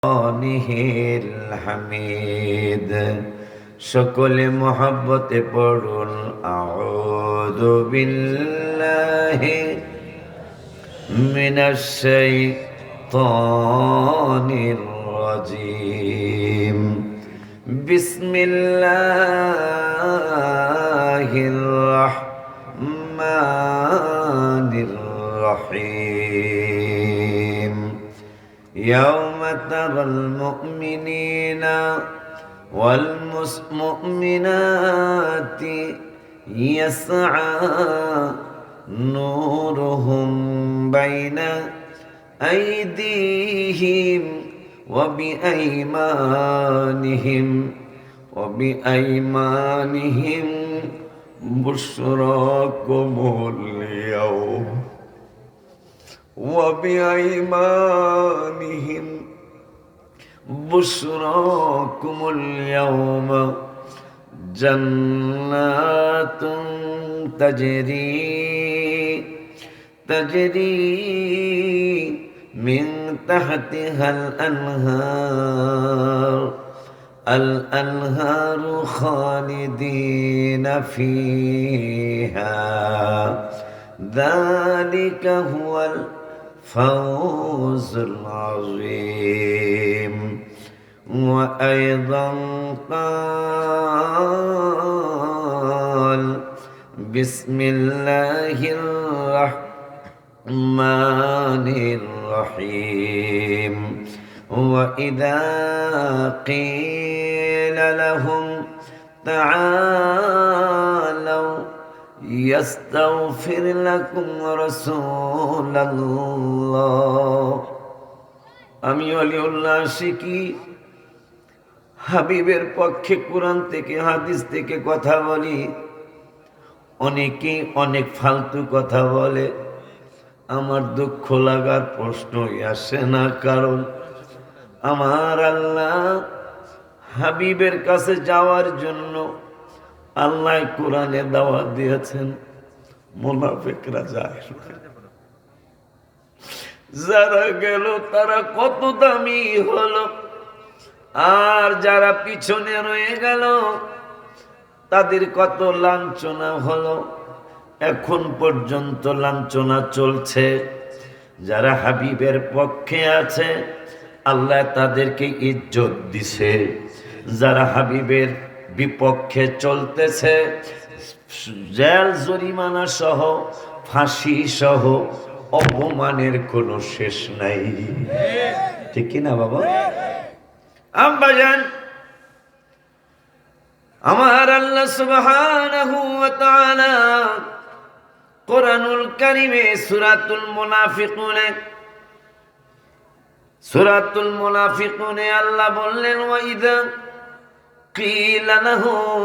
নিহিল হামিদ সকলে মোহাব্বতে পড়ুন আউযু বিল্লাহি মিনাশ শাইতানির রাজিম বিসমিল্লাহির রাহমানির রহিম يوم ترى المؤمنين والمؤمنات يسعى نورهم بين أيديهم وبأيمانهم بشراكم اليوم وبأيمانهم بشراكم اليوم جنات تجري من تحتها الأنهار خالدين فيها ذلك هو الفوز العظيم وأيضا قال بسم الله الرحمن الرحيم وإذا قيل لهم تعالوا يستغفر لكم رسول الله আমি ওলিউল্লাহ শিকি হাবিবের পক্ষে কোরআন থেকে হাদিস থেকে কথা বলি। অনেকেই অনেক ফালতু কথা বলে, আমার দুঃখ লাগার প্রশ্নই আসে না, কারণ আমার আল্লাহ হাবিবের কাছে যাওয়ার জন্য আল্লাহ কোরআনে দাওয়াত দিয়েছেন। মুনাফিকরা যায়, যারা গেল তারা কত দামি হলো, আর যারা পিছনে রয়ে গেল তাদের কত লাঞ্ছনা হলো। এখন পর্যন্ত লাঞ্ছনা চলছে। যারা হাবিবের পক্ষে আছে আল্লাহ তাদেরকে ইজ্জত দিছে, যারা হাবিবের বিপক্ষে চলতেছে জেল জরিমানা সহ ফাঁসি সহ অপমানের কোনো শেষ নাই। ঠিক কিনা বাবা? আব্বাজান, আমার আল্লাহ সুবহানাহু ওয়া তাআলা কোরআনুল কারীমে সূরাতুল মুনাফিকুনে আল্লাহ বললেন ওয়াইদা কিলা লাহুম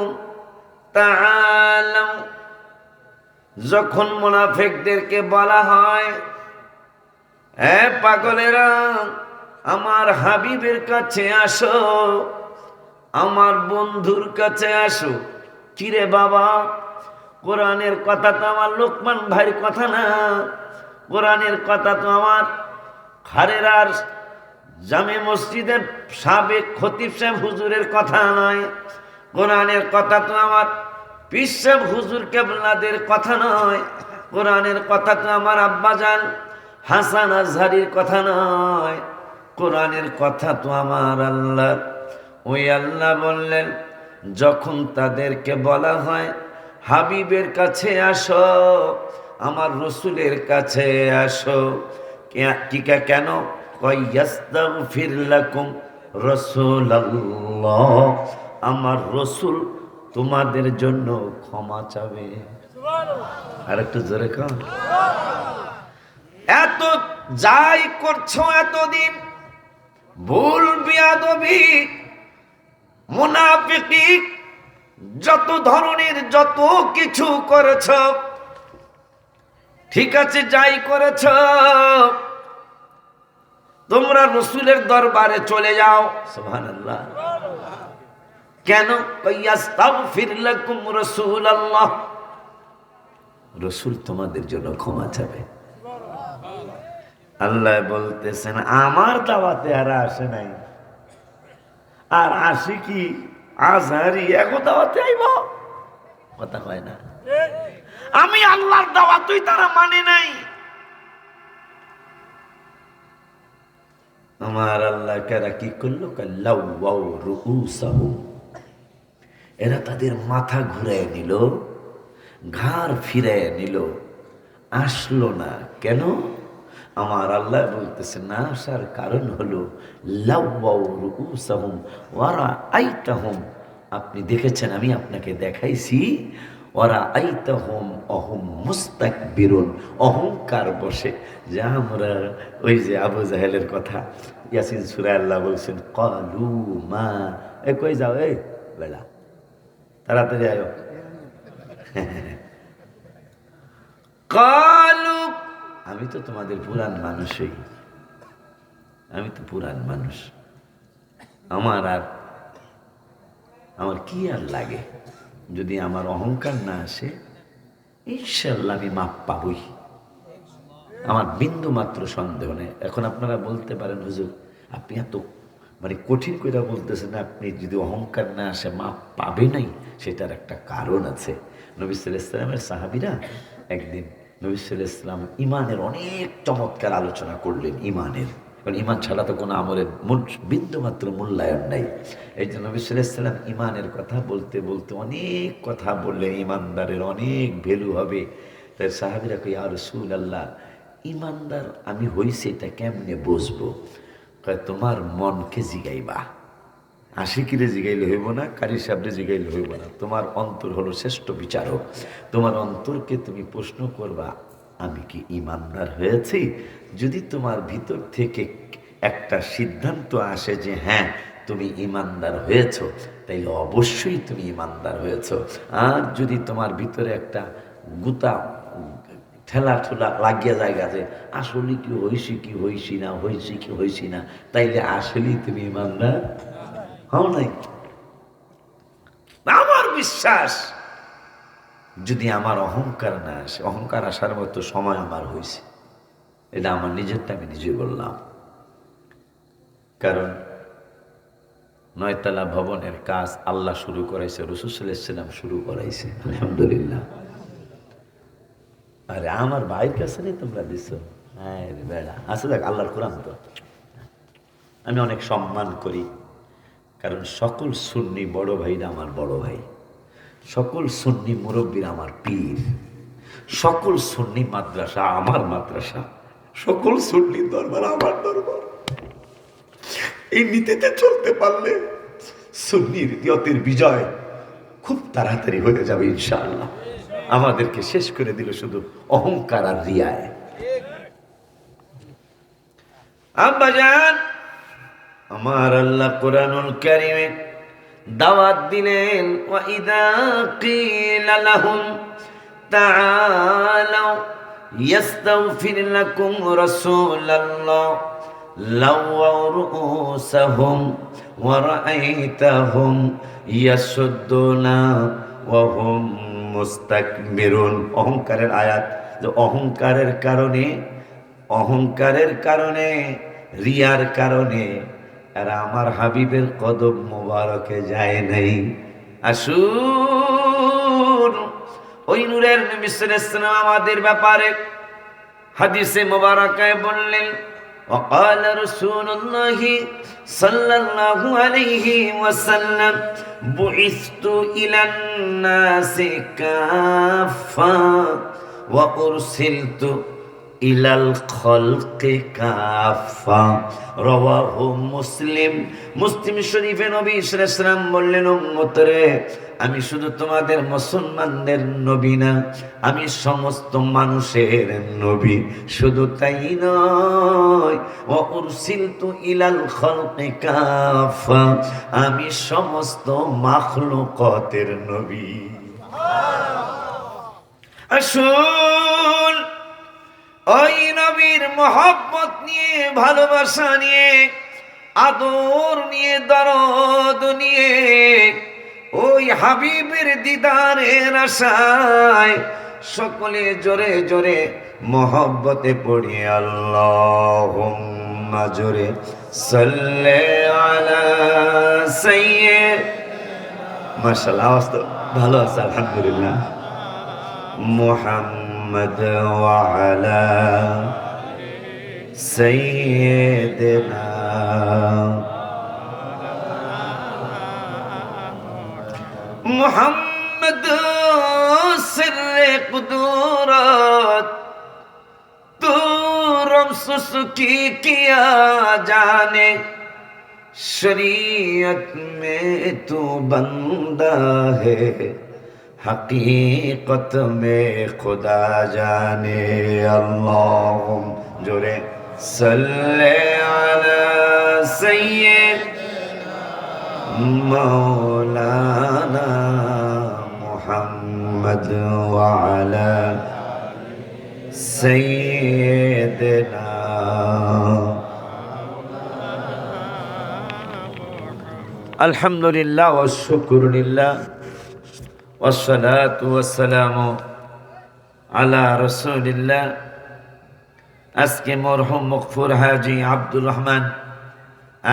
তাআলাউ, যখন মুনাফিকদেরকে বলা হয় এ পাগলেরা আমার হাবিবের কাছে আসো, আমার বন্ধুর কাছে আসো। কিরে বাবা, কোরআনের কথা তো আমার লোকমান ভাইয়ের কথা না, কোরআনের কথা তো আমার খারেরার জামে মসজিদের সাবেক খতিব সাহেব হুজুরের কথা নয়, কোরআনের কথা তো আমার পীর সাহেব হুজুর কেবলাদের কথা নয়, কোরআনের কথা তো আমার আব্বাজান হাসান আজহারির কথা নয়, কোরআনের কথা তো আমার আল্লাহ। ওই আল্লাহ বললেন যখন তাদেরকে বলা হয় হাবিবের কাছে আসো, আমার রসুলের কাছে আসো, কেন? ইয়াস্তাগফির লাকুম রাসূলুল্লাহ, আমার রসুল তোমাদের জন্য ক্ষমা চাবে। আর একটু জোরে কর। এত যাই করছো এতদিন, ভুল বিয়াদবি মুনাফিকি যত ধরনের যত কিছু করেছ, ঠিক আছে যাই করেছ, তোমরা রসুলের দরবারে চলে যাও। সুবহানাল্লাহ। কেন? ইয়াস্তাগফির লাকুম রাসূলুল্লাহ, রসুল তোমাদের জন্য ক্ষমা চাবে। আল্লাহ বলতেছেন আমার দাওয়াতে আর আসে নাই, আর আশিকি আজহারি এগো দাওয়াতে আইব, কথা কয় না। আমি আল্লাহর দাওয়াতই তারা মানে নাই। আমার আল্লাহ কারা কি করলো, লাউয়াউ রুউসাহুম, এরা তাদের মাথা ঘুরায় নিল, ঘাড় ফিরায় নিল, আসলো না। কেন? আমার আল্লাহ বলতেছে না আসার কারণ হলো লাউয়াউ রুউসাহুম ওয়ারা আইতাহুম, আপনি দেখেছেন, আমি আপনাকে দেখাইছি, ওরা আইতাহুম অহম মুস্তাকবিরুন, অহংকার বসে। যে আমরা ওই যে আবু জাহেলের কথা ইয়াসিন সূরা আল্লাহ বলছেন, ক্বালু মা, এ কই যাও, এই বেলা তাড়াতাড়ি আয়ো। ক্বালু, আমি তো তোমাদের পুরান মানুষই, আমি তো পুরান মানুষ, আমার কি আর লাগে, যদি আমার অহংকার না আসে ইনশাল্লাহ আমি মাপ পাবই, আমার বিন্দু মাত্র সন্দেহ নেই। এখন আপনারা বলতে পারেন, হুজুর আপনি এত কঠিন করে বলতেছেন, আপনি যদি অহংকার না আসে মাপ পাবে নাই, সেটার একটা কারণ আছে। নবী সাল্লাল্লাহু আলাইহি ওয়াসাল্লামের সাহাবীরা একদিন নবী সাল্লাল্লাহু আলাইহি ওয়াসাল্লাম ইমানের অনেক চমৎকার আলোচনা করলেন, ইমানের, কারণ ইমান ছাড়া তো কোনো আমলের বিন্দু মাত্র মূল্যায়ন নাই। এই জন্য নবী সাল্লাল্লাহু আলাইহি ওয়াসাল্লাম ইমানের কথা বলতে বলতে অনেক কথা বললেন, ইমানদারের অনেক ভ্যালু হবে। তাই সাহাবীরা কই, ইয়া রাসূলুল্লাহ, ইমানদার আমি হইছি এটা কেমনে বুঝবো? কয়, তোমার মনকে জিগাইবা, আশিকিরে জিগাইলে হইব না, কারি সাহেবরে জিগাইলে হইব না, তোমার অন্তর হলো শ্রেষ্ঠ বিচারক। তোমার অন্তরকে তুমি প্রশ্ন করবা, আমি কি ইমানদার হয়েছি? যদি তোমার ভিতর থেকে একটা সিদ্ধান্ত আসে যে হ্যাঁ তুমি ইমানদার হয়েছ, তাইলে অবশ্যই তুমি ইমানদার হয়েছ। আর যদি তোমার ভিতরে একটা গুতা ঠেলা ঠোলা লাগিয়া জায়গা যে আসলে কি হইছি না, তাইলে আসলেই তুমি ইমানদার হও নাই। আমার বিশ্বাস, যদি আমার অহংকার না আসে, অহংকার আসার মতো সময় আমার হয়েছে, এটা আমার নিজেরটা আমি নিজে বললাম। কারণ 9 তলা ভবনের কাজ আল্লাহ শুরু করাইছে, রাসূল সাল্লাল্লাহু আলাইহি ওয়াসাল্লাম শুরু করাইছে, আলহামদুলিল্লাহ। আরে আমার ভাইয়ের কাছে নেই তোমরা দিছো, হ্যাঁ বেড়া আছে, দেখ আল্লাহর কোরআন তো আমি অনেক সম্মান করি, কারণ সকল সুন্নি বড় ভাইরা আমার বড় ভাই, সকল সুন্নি মুরব্বীরা আমার পীর, সকল সুন্নি মাদ্রাসা আমার মাদ্রাসা, সকল সুন্নি দরবার আমার দরবার। এই নীতিতে চলতে পারলে সুন্নির ইয়তের বিজয় খুব তাড়াতাড়ি হয়ে যাবে ইনশাআল্লাহ। আমাদেরকে শেষ করে দিল শুধু অহংকার আর রিয়ায়। আব্বাজান, আমার আল্লাহ কোরআনুল কারীমে দাওয়াত দিলেন, ওয়া ইযা কিলা লাহুম তাআলাউ ইস্তাগফির লাকুম রাসূলুল্লাহ লাওয়াউ রুউসাহুম ওয়া রাআইতাহুম ইয়াসুদ্দুনা ওয়া হুম মুস্তাকবিরুন। অহংকারের আয়াত, যে অহংকারের কারণে রিয়ার কারণে এরা আমার হাবিবের কদম মোবারকে যায় নাই। আসুন, ওই নূরের নবী সাল্লাল্লাহু আলাইহি ওয়াসাল্লাম আমাদের ব্যাপারে হাদিসে মোবারকায় বললেন, وقال رسول الله صلى الله عليه وسلم بعثت إلى الناس كافة وأرسلت ইলাল খলকে কাফা, রাওয়াহু মুসলিম। মুসলিম শরীফে নবী সাল্লাল্লাহু আলাইহি ওয়াসাল্লাম বললেন, উম্মতরে, আমি শুধু তোমাদের মুসলমানদের নবী না, আমি সমস্ত মানুষের নবী। শুধু তাই নয়, ওয়া উরসিলতু ইলাল খলকে কাফা, আমি সমস্ত মাখলুকাতের নবী। আসুন, ওই নবীর মহব্বত নিয়ে, ভালোবাসা নিয়ে, আদর নিয়ে, দরদ নিয়ে, ওই হাবিবের দিদারের আশায় সকলে জোরে জোরে মহব্বতে পড়ি আল্লাহুম্মা, জোরে সাল্লি আলা সাইয়্যিদ মাশাআল্লাহ আওয়াজ তো ভালো আছে আলহামদুলিল্লাহ মুহাম্মদ ওয়া আলা সাইয়্যিদিনা মুহাম্মদ সিররে কুদরত তু রমসুস কি কিয়া জানে शरीयत में तू बंदा है हकीकत में खुदा जाने अल्लाहुम जोरे सल्ले अला सय्यिद मौलाना मुहम्मद व अला सय्यिदना আলহামদুলিল্লাহ ওয়া শুকরুলিল্লাহ ওয়াসসালাতু ওয়াসসালামু আলা রাসূলিল্লাহ। আজকে মরহুম মকফুর হাজী আব্দুর রহমান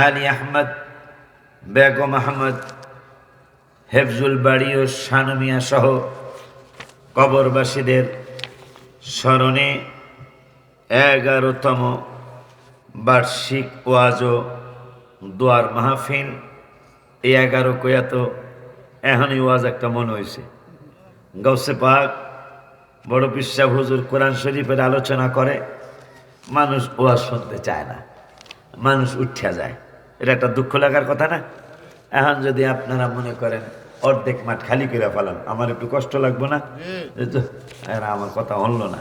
আলী আহমদ বেগম আহমদ হেফজুল বাড়ি ও শানুমিয়া সহ কবরবাসীদের স্মরণে 11তম বার্ষিক ওয়াজ ও দোয়ার মাহফিল। এই 11 কয়া তো এখনই ওয়াজ একটা মনে হয়েছে। গৌসে পাক বড় পীর সাহেব হুজুর কোরআন শরীফের আলোচনা করে, মানুষ ওয়াজ শুনতে চায় না, মানুষ উঠিয়া যায়। এটা একটা দুঃখ লাগার কথা না? এখন যদি আপনারা মনে করেন অর্ধেক মাঠ খালি করে ফেলান, আমার একটু কষ্ট লাগবো না? আমার কথা হলো না।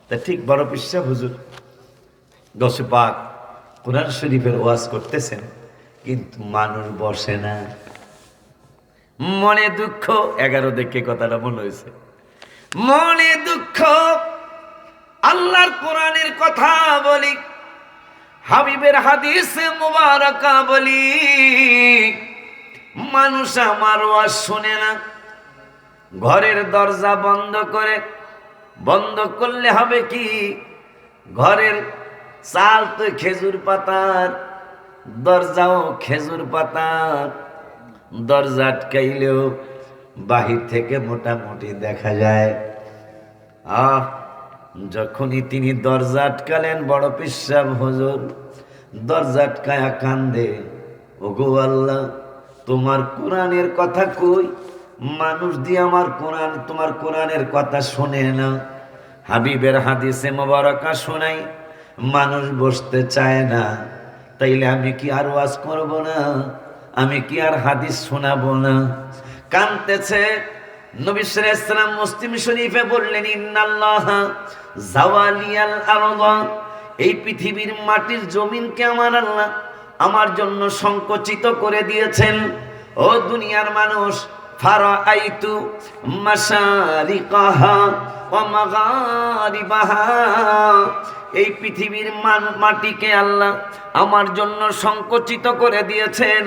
তা ঠিক বড় পীর সাহেব হুজুর গৌসে পাক কোরআন শরীফের ওয়াজ করতেছেন, কিন্তু মানুষ বসে না, মনে দুঃখ। 11 দেখে কথাটা মনে হয়েছে, মনে দুঃখ। আল্লাহর কোরআনের কথা বলি, হাবিবের হাদিসে মুবারাকা বলি, মানুষ আমার ওয়াজ শুনে না। ঘরের দরজা বন্ধ করে, বন্ধ করলে হবে কি, ঘরের চাল তো খেজুর পাতার, দরজাও খেজুর পাতার। দরজা আটকাইলেও বাহির থেকে মোটামুটি দেখা যায়। যখনই তিনি দরজা আটকালেন, বড় পীর সাহেব হুজুর দরজা আটকায়া কান্দে, ওগো আল্লাহ তোমার কোরআনের কথা কই, মানুষ দিয়ে আমার কোরআন, তোমার কোরআনের কথা শোনে না। হাবিবের হাদিসে মুবারাকা শোনাই, মানুষ বসতে চায় না। তাইলে আমি কি আর ওয়াজ করব না? আমি কি আর হাদিস শোনাবো না? কানতেছে। নবী সাল্লাল্লাহু আলাইহি ওয়াসাল্লাম মুসলিম শরীফে বললেন, ইন্নাল্লাহা জাওয়ালিয়াল আরদ, এই পৃথিবীর মাটির জমিনকে আমার আল্লাহ আমার জন্য সংকুচিত করে দিয়েছেন। ও দুনিয়ার মানুষ, ফারাআইতু মাশারিকাহা ওয়া মাগারিবাহা, এই পৃথিবীর মাটিকে আল্লাহ আমার জন্য সংকুচিত করে দিয়েছেন।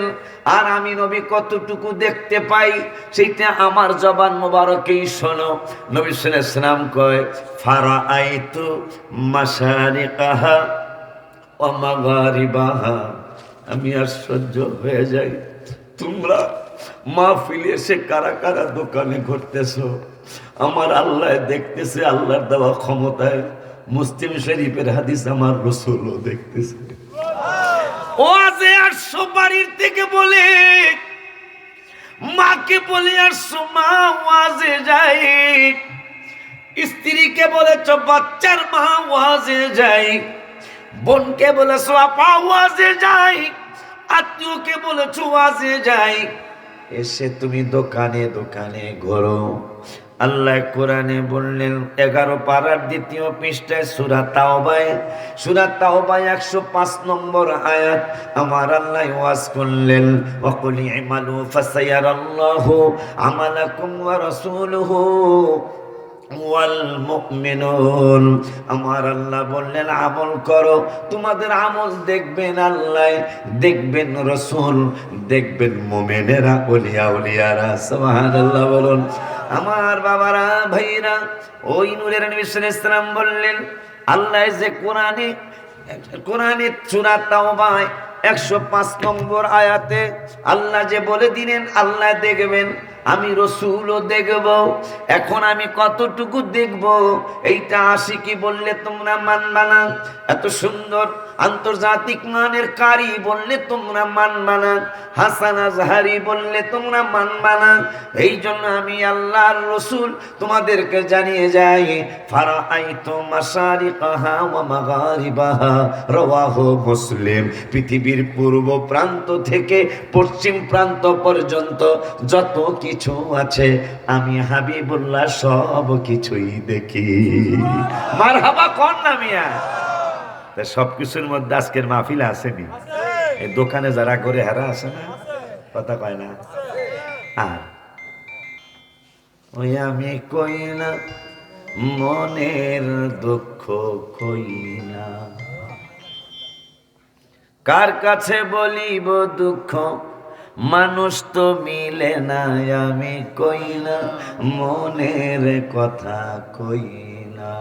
আর আমি নবী কতটুকু দেখতে পাই সেইটা আমার জবান মোবারকেই শোনো। নবী সাল্লাল্লাহু আলাইহি ওয়াসাল্লাম কয়, ফারাআইতু মাশারিকাহা ওয়া মাগারিবাহা। আমি আশ্চর্য হয়ে যাই, তোমরা মাহফিলে এসে কারা কারা দোকানে ঘুরতেছো, আমার আল্লাহ দেখতেছে, আল্লাহর দেওয়া ক্ষমতায় মুসলিম শরীফের হাদিস আমার রাসূলও দেখতেছে। ওয়াজে আসছো বাড়ির থেকে বলে, মাকে বলে আসছো মা ওয়াজে যাই, স্ত্রীকে বলেছ বাচ্চার মা ওয়াজে যাই, বোনকে বলেছো আপা ওয়াজে যাই, আত্মীয়কে বলেছো ওয়াজে যাই। এসে তুমি দোকানে দোকানে ঘোরো। আল্লাহ কোরআনে বললেন 11 পারার 2য় পৃষ্ঠায় সূরা তাওবায় 105 নম্বর আয়াত, আমার আল্লাহ ওয়াজ করলেন, ওয়াকুল ইমালু ফাসায়ারাল্লাহু আমালাকুম ওয়া রাসূলুহু ওয়াল মুমিনুন। আমার আল্লাহ বললেন আমল করো, তোমাদের আমল দেখবেন আল্লাহ, দেখবেন রাসূল, দেখবেন মুমিনেরা, ওলিয়া উলিয়ারা। সুবহানাল্লাহ বলুন। আমার বাবারা ভাইরা, ওই নূরের নবী সাল্লাল্লাহু আলাইহি ওয়াসাল্লাম বললেন, আল্লাহ যে কোরআনে সূরা তাওবায় 105 নম্বর আয়াতে আল্লাহ যে বলে দিলেন আল্লাহ দেখবেন, আমি রসুলও দেখব। এখন আমি কতটুকু দেখব এইটা আশিকি বললে তোমরা মানবা না, এত সুন্দর আন্তর্জাতিক মানের কারি বললে তোমরা মানবা না, হাসান আজহারি বললে তোমরা মানবা না। এই জন্য আমি আল্লাহর রসুল তোমাদেরকে জানিয়ে যাই, ফারাআইতু মাশারিকাহা ওয়া মাগারিবাহা রাওয়াহু মুসলিম। পৃথিবীর পূর্ব প্রান্ত থেকে পশ্চিম প্রান্ত পর্যন্ত যত কিছু আছে আমি হাবিবুল্লাহ সব কিছুই দেখি। মারহাবা কোন না মিয়া? তা সব কিছুর মধ্যে আজকের মাহফিল আসেনি, এই দোকানে যারা করে হারা আছে না, কথা কয় না। আর ওই আমি কই না মনের দুঃখ কই না, কার কাছে বলিব দুঃখ মানুষ তো মিলে না, আমি কই না মনের কথা কই না।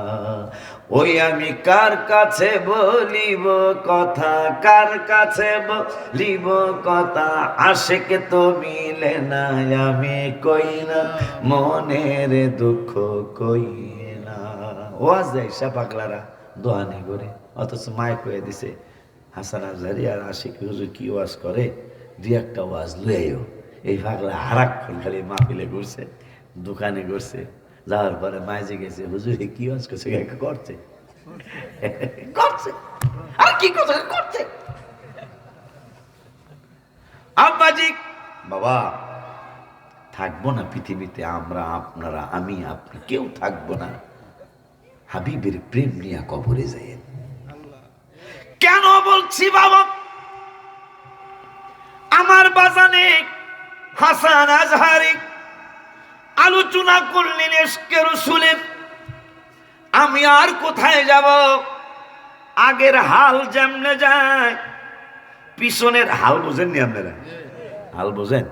ওই আমি কার কাছে বলিব কথা, কার কাছে বলিব কথা, আশেক তো মিলে না, আমি কই না মনের দুঃখ কই না। ওয়াজ দেয় সে পাগলারা দোয়ানি করে, অথচ মায় কয়ে দিছে হাসান আজহারি আর আশিক হুজুর কি ওয়াজ করে, দুই একটা ওয়াজ লুয়েও। এই পাগলা হারাক্ষণ খালি মাহফিলে ঘুরছে, দোকানে ঘুরছে, যাওয়ার পরে মাঝে গেছে, হুজুর কি ওয়াজ করছে, করছে করছে আর কি করছে। আব্বাজি বাবা থাকবো না পৃথিবীতে, আমরা আপনারা আমি আপনি কেউ থাকবো না, হাবিবের প্রেম নিয়ে কবরে যায়। কেন বলছি বাবা, আমার বাজানে হাসান আজহারি আলোচনা করলেন ইশকে রাসূলের, আমি আর কোথায় যাব? আগের হাল যেমনে যায় পিছনের হাল বোঝেননি আপনারা? হাল বোঝেন?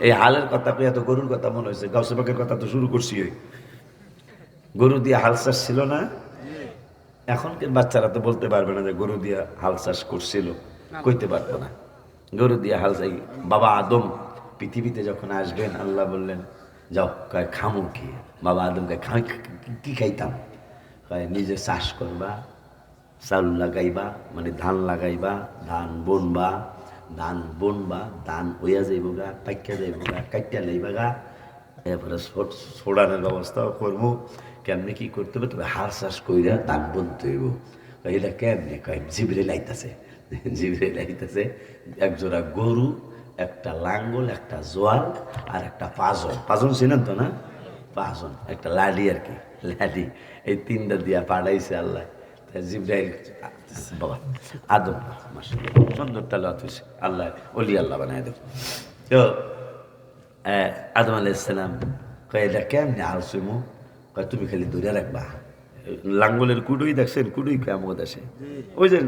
এই হালের কথা পেয়ে তো গরুর কথা মনে হয়েছে, গাউসে পাকের কথা তো শুরু করছি। ওই গরু দিয়ে হাল চাষ ছিল না, এখনকার বাচ্চারা তো বলতে পারবে না যে গরু দিয়ে হাল চাষ করছিল, কইতে পারবো না। গরু দিয়ে হাল চাই। বাবা আদম পৃথিবীতে যখন আসবেন আল্লাহ বললেন যাও, কয় খামু কি? বাবা আদমকে কি খাইতাম? কয় নিজে চাষ করবা, চাউল লাগাইবা, মানে ধান লাগাইবা, ধান বুনবা, ধান হইয়া যাইব গা, পাইকা যাইব গা, কাইটা লাইবা গা, এরপরে ছোড়ানোর ব্যবস্থাও করবো। কেমনি কি করতে হবে? তবে হাল চাষ কইরা ধান বুনতে হইব। এটা কেমনি? কয় জিবরিল আইতাছে, জিবরিল আইতাছে, একজোড়া গরু, একটা লাঙ্গল, একটা জোয়াল আর একটা পাজন ছিলেন তো না? পাজন, একটা লাডি আর কি, লাডি, এই তিনটা দিয়া পাঠাইছে আল্লাহ। জিবরাইল বাবা আদম সুন্দর তালাওয়াত হইছে, আল্লাহ ওলি আল্লাহ বানায় দেব। তো আদম আলাইহিস সালাম কয় এটা কেমনি হাল চুমু? কয় তুমি খালি দূরে রাখবা। লাঙ্গলের কুডুই দেখছেন? কুডুই কেমন আসে, ওই যে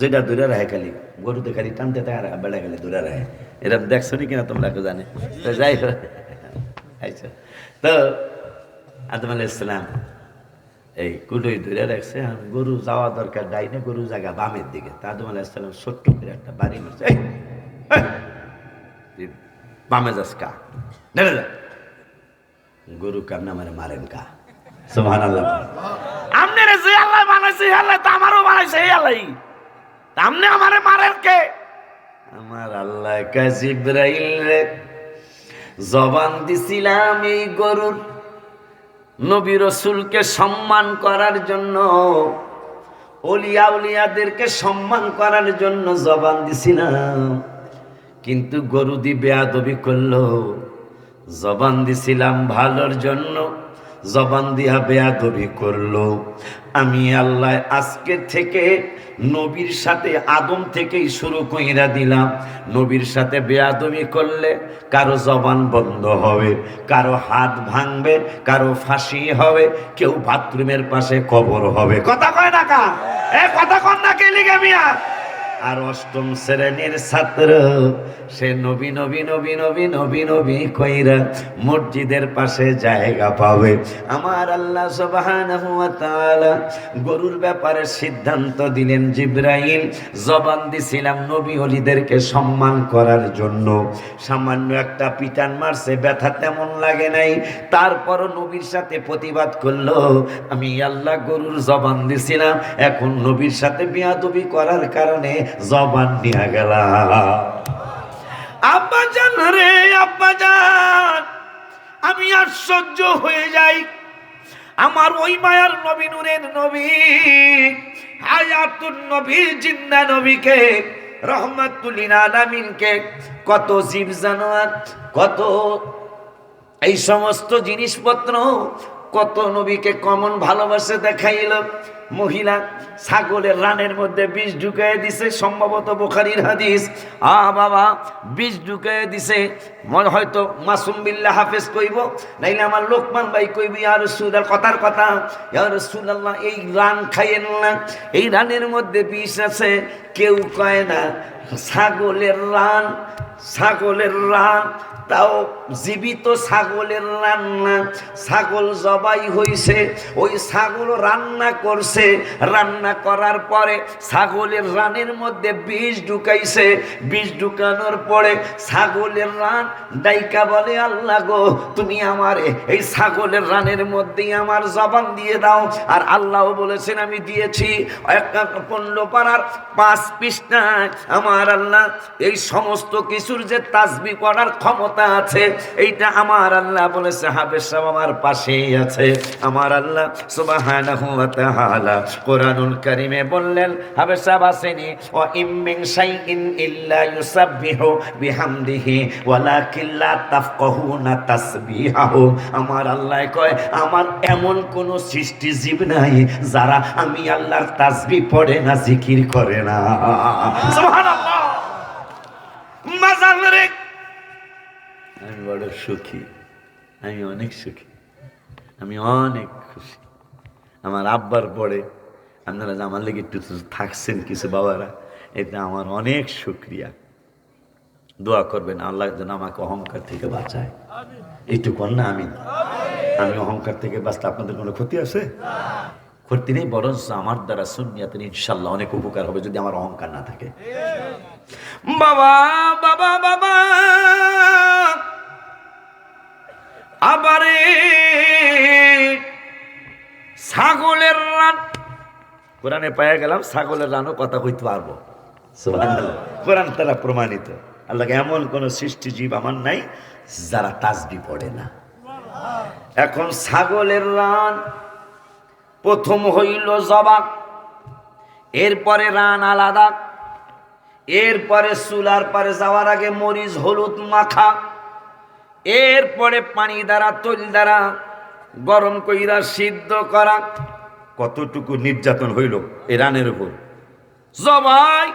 যেটা দূরে রাখে, খালি গরুতে খালি টানতে থাকে আর বেড়া খালি দূরে রাখে, এরকম দেখছো নি কিনা তোমরা কেউ জানে? তো যাই হোক, আচ্ছা, তো আদম আলাইহিস সালাম এই কুডুই দূরে রাখছে, আর গরু যাওয়া দরকার ডাইনে, গরু জায়গা বামের দিকে। তা আদম আলাইহিস সালাম ছোট্ট করে একটা বাড়ি মারছে, বামে যাস কা, গরু কান্না মারেন কা। সুবহানাল্লাহ। আমনের যে আল্লাহ বানাইছে আল্লাহ তো আমারও বানাইছে, এই আল্লাহ আমনে আমারে মারেন কে? আমার আল্লাহ কা জিবরাইল রে জবান দিছিলাম এই গরুর নবী রাসূলকে সম্মান করার জন্য, ওলিয়া উলিয়াদেরকে সম্মান করার জন্য জবান দিছিলাম, কিন্তু গরু দি বেয়াদবি করলো। জবান দিছিলাম ভালোর জন্য, জবান দিয়া বেয়াদবি করলো। আমি আল্লাহ আজকে থেকে নবীর সাথে আদম থেকেই শুরু কইরা দিলাম, নবীর সাথে বেয়াদবি করলে কারো জবান বন্ধ হবে, কারো হাত ভাঙবে, কারো ফাঁসি হবে, কেউ বাথরুমের পাশে কবর হবে। কথা কয় না কা? এ কথা কন না কে লিগে মিয়া? আর অষ্টম শ্রেণীর ছাত্র সে নবী নবী নবী নবী নবী নবী কইরা মসজিদের পাশে জায়গা পাবে। আমার আল্লাহ সুবহানাহু ওয়া তাআলা গরুর ব্যাপারে সিদ্ধান্ত দিলেন। জিবরাইল জবান দিছিলাম নবী ওলিদেরকে সম্মান করার জন্য। সামান্য একটা পিটান মারছে, ব্যথা তেমন লাগে নাই, তারপরও নবীর সাথে প্রতিবাদ করলো। আমি আল্লাহ গরুর জবান দিছিলাম, এখন নবীর সাথে বিয়াদবি করার কারণে জবান নিয়ে গেলাম। আব্বাজান রে আব্বাজান, আমি আশ্চর্য হয়ে যাই। আমার ওই মায়ার নবী, নূরের নবী, হায়াতুন নবী, জিন্দা নবীকে, রহমাতুল লিল আলামিনকে কত জীব জানোয়ার, কত এই সমস্ত জিনিসপত্র, কত নবীকে কমন ভালোবাসে দেখাইল। মহিলা ছাগলের রানের মধ্যে বিষ ঢুকিয়ে দিছে, সম্ভবত বুখারীর হাদিস। বাবা, বিষ ঢুকিয়ে দিছে। মনে হয়তো মাসুম বিল্লাহ হাফেজ কইব, নাইলে আমার লোকমান ভাই কইব, ইয়া রাসূলুল্লাহ, কথার কথা, ইয়া রাসূলুল্লাহ এই রান খাইয়েন না, এই রানের মধ্যে বিষ আছে। কেউ কয় না ছাগলের রান, ছাগলের রান, তাও জীবিত ছাগলের রান্না। ছাগল জবাই হইছে, ওই ছাগল রান্না করছে, রান্না করার পরে ছাগলের রানের মধ্যে বিষ ঢুকাইছে। বিষ ঢুকানোর পরে ছাগলের রান ডাইকা বলে, আল্লাহ গো, তুমি আমারে এই ছাগলের রানের মধ্যেই আমার জবান দিয়ে দাও। আর আল্লাহ বলেছেন আমি দিয়েছি। 15 পারার 5 পৃষ্ঠায় আমার আল্লাহ এই সমস্ত কিছুর যে তাসবিহ পড়ার ক্ষমতা আছে, এইটা আমার আল্লাহ বলেছে। হাফেজ সাহেব আমার পাশেই আছে। আমার আল্লাহ সুবহানাহু ওয়া তাআলা কোরআনুল কারীমে বললেন, হাফেজ সাহেব আসেনি, ওয়া ইম মিন শাইইন ইল্লা ইউসাব্বিহু বিহামদিহি ওয়ালাকিন লা তাফকাহুনা তাসবিহাহু। আমার আল্লাহ কয়, আমার এমন কোন সৃষ্টি জীব নাই যারা আমি আল্লাহর তাসবিহ পড়ে না, জিকির করে না। সুবহানাল্লাহ। মাজাল রে, আমি বড় সুখী, আমি অনেক সুখী, আমি অনেক খুশি। আমার আব্বার পরে আপনারা যে আমার লেগে একটু থাকছেন কিছু বাবারা, এটা আমার অনেক শুকরিয়া। দোয়া করবেন আল্লাহ যেন আমাকে অহংকার থেকে বাঁচায়। এইটুকু না, আমি অহংকার থেকে বাঁচতে আপনাদের কোনো ক্ষতি আছে? ক্ষতি নেই, বরঞ্চ আমার দ্বারা সুন্নিয়াতের ইনশাল্লাহ অনেক উপকার হবে যদি আমার অহংকার না থাকে। বাবা বাবা বাবা, আবারে ছাগলের রান কোরআনে পাইয়া গেলাম। ছাগলের রানও কথা কইতে পারবো, সুবহানাল্লাহ। কোরআন তারা প্রমাণিত। আল্লাহকে এমন কোন সৃষ্টি জীব আমার নাই যারা তাসবিহ পড়ে না। এখন ছাগলের রান প্রথম হইল জবাব, এরপরে রান আলাদা, এরপরে চুলার পারে যাওয়ার আগে মরিচ হলুদ মাখা, এরপরে পানি দ্বারা তৈল দ্বারা গরম কইরা সিদ্ধ করা। কতটুকু নির্যাতন হইল এই রানের উপর। জবাই,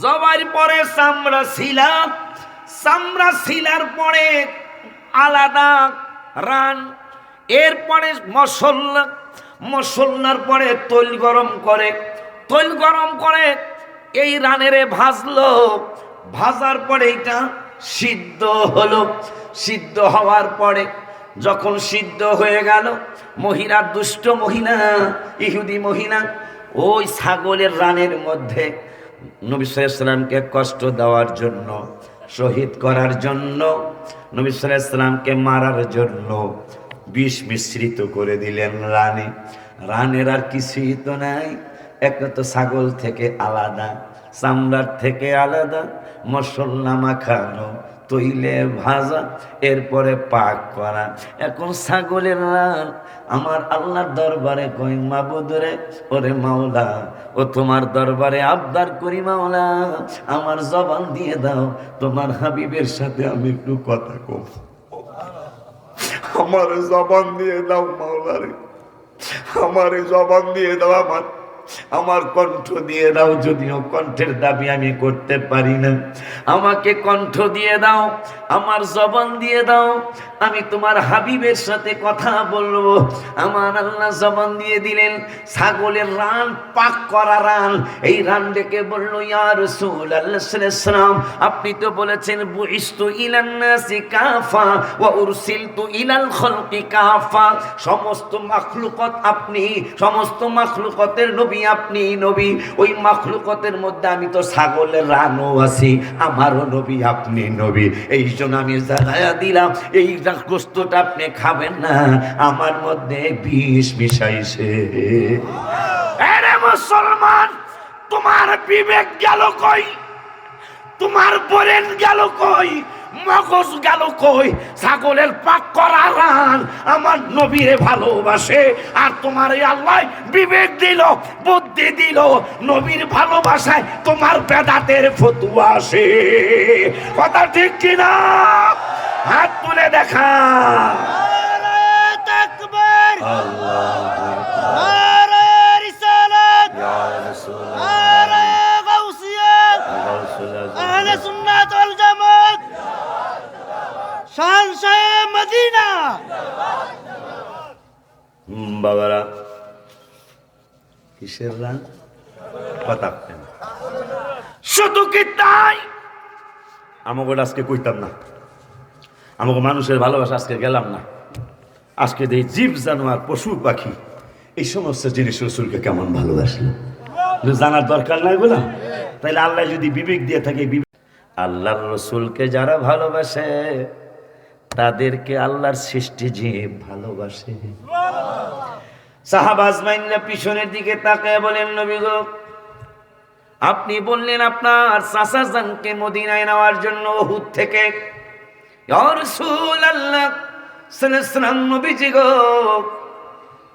জবাইর পরে চামড়া ছিলা, চামড়া ছিলার পরে আলাদা রান, এরপরে মশলা, মশলার পরে তৈল গরম করে, তৈল গরম করে এই রানেরে ভাজলো, ভাজার পরে এটা সিদ্ধ হলো। সিদ্ধ হওয়ার পরে যখন সিদ্ধ হয়ে গেল, মহিলা, দুষ্ট মহিলা, ইহুদি মহিলা, ওই ছাগলের রানের মধ্যে নবী সাল্লাল্লাহু আলাইহি ওয়াসাল্লামকে কষ্ট দেওয়ার জন্য, শহীদ করার জন্য, নবী সাল্লাল্লাহু আলাইহি ওয়াসাল্লামকে মারার জন্য বিষ মিশ্রিত করে দিলেন রানে। রানের আর কিছুই তো নাই, একটা তো ছাগল থেকে আলাদা, চামড়ার থেকে আলাদা, মশলা মাখানো, তৈলে ভাজা, এরপরে পাক করা। এখন ছাগলের রান আমার আল্লাহর দরবারে কই, মাবুদ রে, ওরে মাওলা, ও তোমার দরবারে আবদার করি মাওলা, আমার জবান দিয়ে দাও, তোমার হাবিবের সাথে আমি একটু কথা কব, আমার জবান দিয়ে দাও মাওলা রে, আমার জবান দিয়ে দাও, আমার আমার কণ্ঠ দিয়ে দাও, যদিও কণ্ঠের দাবি আমি করতে পারি না, আমাকে কণ্ঠ দিয়ে দাও, আমার জবান দিয়ে দাও, আমি তোমার হাবিবের সাথে কথা বলবো। আমার আল্লাহ জবান দিয়ে দিলেন, ছাগলের রান, পাক করা রান। এই রান ডেকে বলল, ইয়া রাসূলুল্লাহ সাল্লাল্লাহু আলাইহি ওয়াসাল্লাম, আপনি তো বলেছেন বুইস্তু ইলান নাসি কাফা ওয়া উরসিলতু ইলাল খালকি কাফা, সমস্ত মাখলুকত আপনি, সমস্ত মাখলুকতের নবী আপনি নবী। ওই মাখলুকতের মধ্যে আমি তো ছাগলের রানও আছি, আমারও নবী আপনি নবী। এই জন্য আমি জানায়া দিলাম, এই গোস্তটা আপনি খাবেন না, আমার মধ্যে বিষ মিশাইছে। আরে মুসলমান, তোমার বিবেক গেল কই? তোমার বরেন গেল কই? মগজ গেল কই? ছাগলের পাক করা রান আমার নবীরে ভালোবাসে, আর তোমার এই আল্লাহ বিবেক দিল, বুদ্ধি দিল, নবীর ভালোবাসায় তোমার বেদাতের ফতুয়া আসে। কথা ঠিক কিনা? হাত তুলে দেখা। বাবারা, কিসের রান? কথা শুধু কি তাই? আমাকে আজকে কইতাম না, আমাকে মানুষের ভালোবাসা আজকে গেলাম না। আজকে এই জীব জানোয়ার পশু পাখি এই সমস্ত জিনিস রসুলকে কেমন ভালোবাসলো জানার দরকার নাই বলা। তাইলে আল্লাহ যদি বিবেক দিয়ে থাকে, আল্লাহর রসুলকে যারা ভালোবাসে তাদেরকে আল্লাহর সৃষ্টি জীব ভালোবাসে। সাহাবা আজমাইনরা পিছনের দিকে তাকায় বলেন, নবী গো, আপনি বললেন আপনার চাচা জানকে মদিনায় নেওয়ার জন্য উহুদ থেকে। ইয়া রাসূলুল্লাহ সাল্লাল্লাহু আলাইহি ওয়াসাল্লাম, নবীজি গো,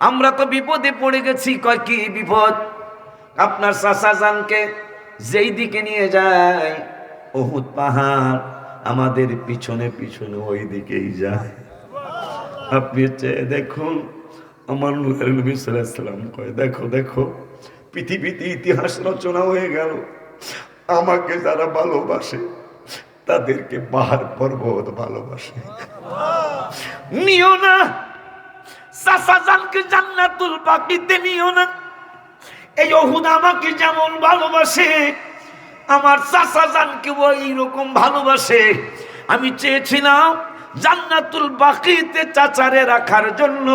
আমরা তো বিপদে পড়ে গেছি। কয় কি বিপদ? আপনার চাচা জানকে যেই দিকে নিয়ে যায় উহুদ পাহাড়, আমাদের পিছনে পিছনে ওই দিকেই যায়। আপনি চেয়ে দেখুন। আমার নূরের নবী সাল্লাল্লাহু আলাইহি ওয়াসাল্লাম কয়, দেখো দেখো, পৃথিবীতে ইতিহাস রচনা হয়ে গেল। আমাকে যারা ভালোবাসে তাদেরকে পাহাড় পর্বত ভালোবাসে। নিও না চাচা জানকে জান্নাতুল বাকিতে নিও না। এই উহুদ আমাকে যেমন ভালোবাসে, আমার চাচা জানকে ওই রকম ভালোবাসে। আমি চেয়েছিলাম জান্নাতুল বাকিতে চাচারে রাখার জন্য।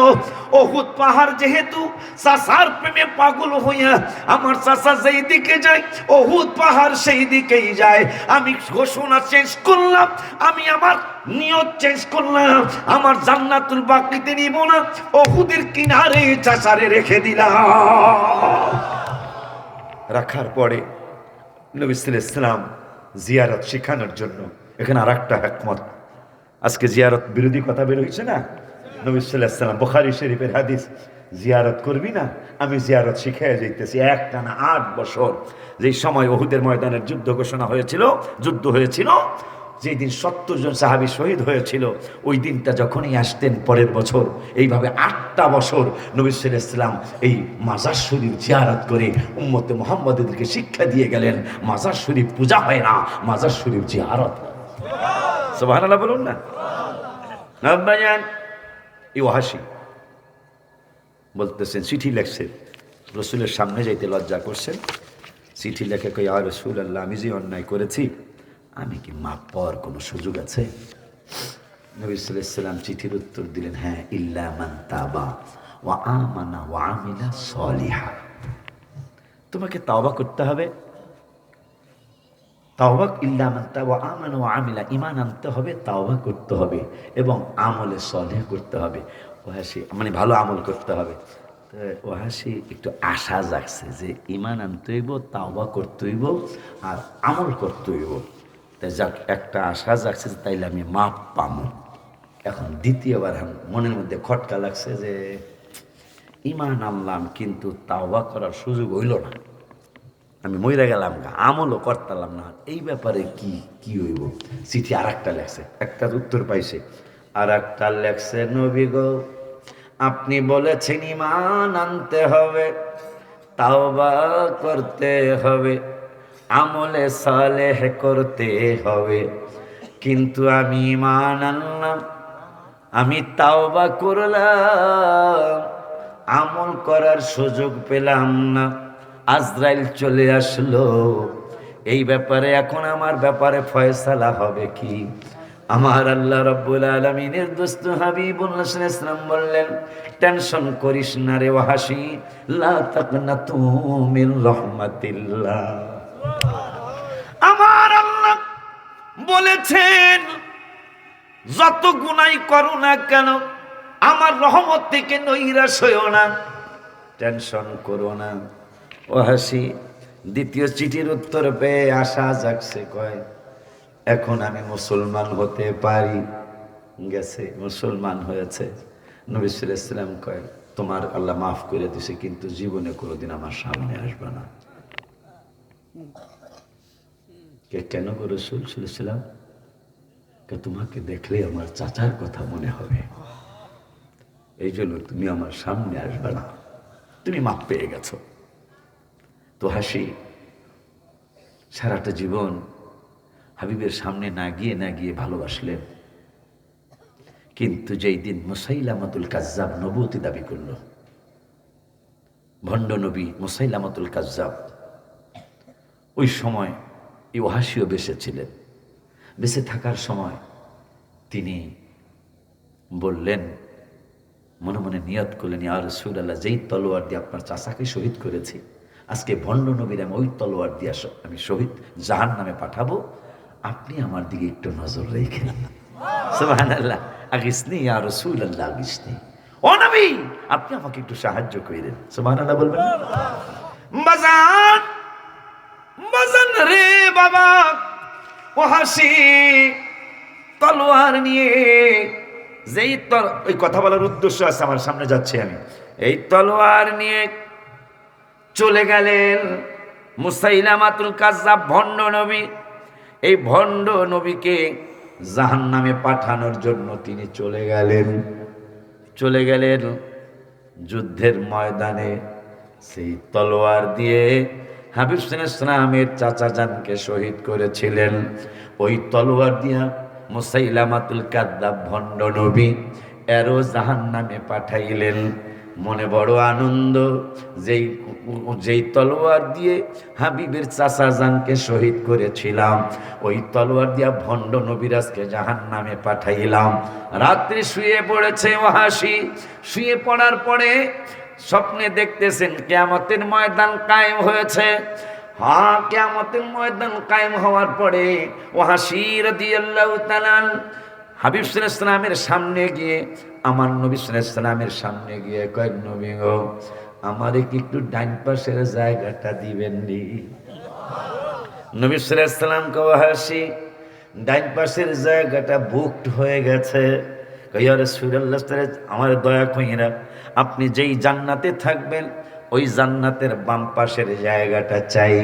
উহুদ পাহাড় যেহেতু চাচার প্রেমে পাগল হইয়া আমার চাচা যেই দিকে যায় উহুদ পাহাড় সেই দিকেই যায়। আমি ঘোষণা চেঞ্জ করলাম, আমি আমার নিয়ত চেঞ্জ করলাম, আমার জান্নাতুল বাকিতে নিব না, উহুদের কিনারে চাচারে রেখে দিলাম। রাখার পরে নবী সাল্লাল্লাহু আলাইহি ওয়াসাল্লাম জিয়ারত শেখানোর জন্য, এখানে আর একটা হিকমত, আজকে জিয়ারত বিরোধী কথা বের হয়েছে না। নবী সাল্লাল্লাহু আলাইহি ওয়াসাল্লাম বুখারী শরীফের হাদিস, জিয়ারত করবি না, আমি জিয়ারত শিখাইয়া যাইতেছি। একটানা 8 বছর, যেই সময় উহুদের ময়দানের যুদ্ধ ঘোষণা হয়েছিল, যুদ্ধ হয়েছিল, যেই দিন 70 জন সাহাবী শহীদ হয়েছিল, ওই দিনটা যখনই আসতেন পরের বছর, এইভাবে 8টা বছর নবী সাল্লাল্লাহু আলাইহি ওয়াসাল্লাম এই মাজার শরীফ জিয়ারত করে উম্মতে মুহাম্মাদীদেরকে শিক্ষা দিয়ে গেলেন, মাজার শরীফ পূজা হয় না, মাজার শরীফ জিয়ারত। সুবহানাল্লাহ বলুন না। আব্বাজান ইউহাসি বলতেছেন, চিঠি লেখছেন, রসুলের সামনে যাইতে লজ্জা করছেন। চিঠি লেখে কই, ইয়া রাসূলুল্লাহ, আমি যে অন্যায় করেছি, আমি কি মাপ পাওয়ার কোনো সুযোগ আছে? নবী সাল্লাল্লাহু আলাইহি ওয়াসাল্লাম চিঠির উত্তর দিলেন, হ্যাঁ, ইল্লা মান তাবা ওয়া আমানা ওয়া আমিলা সলিহা। তোমাকে তাওবা করতে হবে, তাওবা, ইল্লা মান তাবা ওয়া আমানা ওয়া আমিলা, ঈমান আনতে হবে, তাওবা করতে হবে এবং আমলে সলিহ করতে হবে। ওহাসি মানে ভালো আমল করতে হবে। ওহাসি একটু আশা জাগছে যে ঈমান আনতে হইব, তাওবা করতে হইব আর আমল করতে হইব। তাই যাক, একটা আশা জাগছে, তাইলে আমি মাপ পামো। এখন দ্বিতীয়বার মনের মধ্যে খটকা লাগছে যে ঈমান আনলাম কিন্তু তাওবা করার সুযোগ হইল না, আমি মইরা গেলাম, আমলও করতাম না, এই ব্যাপারে কি হইব? চিঠি আর একটা লেখছে, একটার উত্তর পাইছে, আর একটা লেখছে, নবী গো, আপনি বলেছেন ঈমান আনতে হবে, তাওবা করতে হবে, আমলে সালেহ করতে হবে। কিন্তু আমি ঈমান আনলাম, আমি তাওবা করলাম, আমল করার সুযোগ পেলাম না। আজরাইল চলে আসলো। এই ব্যাপারে এখন আমার ব্যাপারে ফয়সালা হবে কি? আমার আল্লাহ রাব্বুল আলামিনের দোস্ত হাবিবুল্লাহ সাল্লাল্লাহু আলাইহি ওয়াসাল্লাম বললেন, টেনশন করিস না রে ওয়াহাশি, লা তাকনাতু মিন রাহমাতিল্লাহ। আমার আল্লাহ বলেছেন, যত গুনাহ করো না কেন আমার রহমত থেকে নৈরাশ হইও না, টেনশন করো না। ওয়াহাশি দ্বিতীয় চিঠির উত্তর পেয়ে আশা জাগছে, কয় এখন আমি মুসলমান হতে পারি। গেছে, মুসলমান হয়েছে। নবী সাল্লাল্লাহু আলাইহি ওয়াসাল্লাম কয়, তোমার আল্লাহ মাফ করে দিছে, কিন্তু জীবনে কোনোদিন আমার সামনে আসবে না। কেন গো রাসূল সাল্লাল্লাহু আলাইহি ওয়াসাল্লাম? তোমাকে দেখলে আমার চাচার কথা মনে হবে, এই জন্য তুমি আমার সামনে আসবে না, তুমি মাপ পেয়ে গেছো। তো হাসি সারাটা জীবন হাবিবের সামনে না গিয়ে ভালোবাসলেন। কিন্তু যেই দিন মুসাইলামাতুল কাজ্জাব নবুয়তি দাবি করল, ভণ্ড নবী মুসাইলামাতুল কাজ্জাব, ওই সময় এই ওয়াহাশিও বেঁচে ছিলেন। বেঁচে থাকার সময় তিনি বললেন, মনে মনে নিয়ত করলেন, ইয়া রাসূলুল্লাহ, যেই তলোয়ার দিয়ে আপনার চাচাকে শহীদ করেছি, আজকে ভণ্ড নবীর আমি ওই তলোয়ার দিয়ে আমি শহীদ জাহান্নামে পাঠাবো, আপনি আমার দিকে একটু নজর রেখেন। সুবহানাল্লাহ। আগিসনি ইয়া রাসূলুল্লাহ, আগিসনি, ও নবী আপনি আমাকে একটু সাহায্য করেন। সুবহানাল্লাহ বলবেন। বাজান বাজান রে বাবা, ওয়াহাশি তলোয়ার নিয়ে, যেই ওই কথা বলার উদ্দেশ্য আছে, আমার সামনে যাচ্ছি আমি, এই তলোয়ার নিয়ে চলে গেলেন মুসাইলামাতুল কাজ্জাব, ভণ্ড নবী। এই ভণ্ড নবীকে জাহান্নামে পাঠানোর জন্য তিনি চলে গেলেন যুদ্ধের ময়দানে। সেই তলোয়ার দিয়ে হাবিব সাল্লাল্লাহু আলাইহি ওয়াসাল্লামের চাচা জানকে শহীদ করেছিলেন। ওই তলোয়ার দিয়া মুসাইলামাতুল কাজ্জাব ভণ্ড নবী এরও জাহান্নামে পাঠাইলেন। মনে বড় আনন্দ, যেই তলোয়ার দিয়ে হাবিবের চাচা জানকে শহীদ করেছিলাম, ওই তলোয়ার দিয়া ভণ্ড নবীরাজকে জাহান্নামে পাঠাইলাম। রাত্রি শুয়ে পড়েছে ওয়াহাশি। শুয়ে পড়ার পরে স্বপ্নে দেখতেছেন কিয়ামতের ময়দান কায়েম হয়েছে। হ্যাঁ, কিয়ামতের ময়দান কায়েম হওয়ার পরে ওয়াহাশি রাদিয়াল্লাহু তাআলা হাবিব সাল্লাল্লাহু আলাইহি ওয়াসাল্লামের সামনে গিয়ে, আমার নবী সাল্লাল্লাহু আলাইহি ওয়াসাল্লামের সামনে গিয়ে কয়, নবী গো, আমারে কি একটু ডান পাশের জায়গাটা দিবেন নি? নবী সাল্লাল্লাহু আলাইহি ওয়াসাল্লাম কয়, ওয়াহাশি ডান পাশের জায়গাটা বুকড হয়ে গেছে। কয়, ইয়া রাসূলুল্লাহ, আমার দয়া কইরা আপনি যেই জান্নাতে থাকবেন ওই জান্নাতের বাম পাশের জায়গাটা চাই।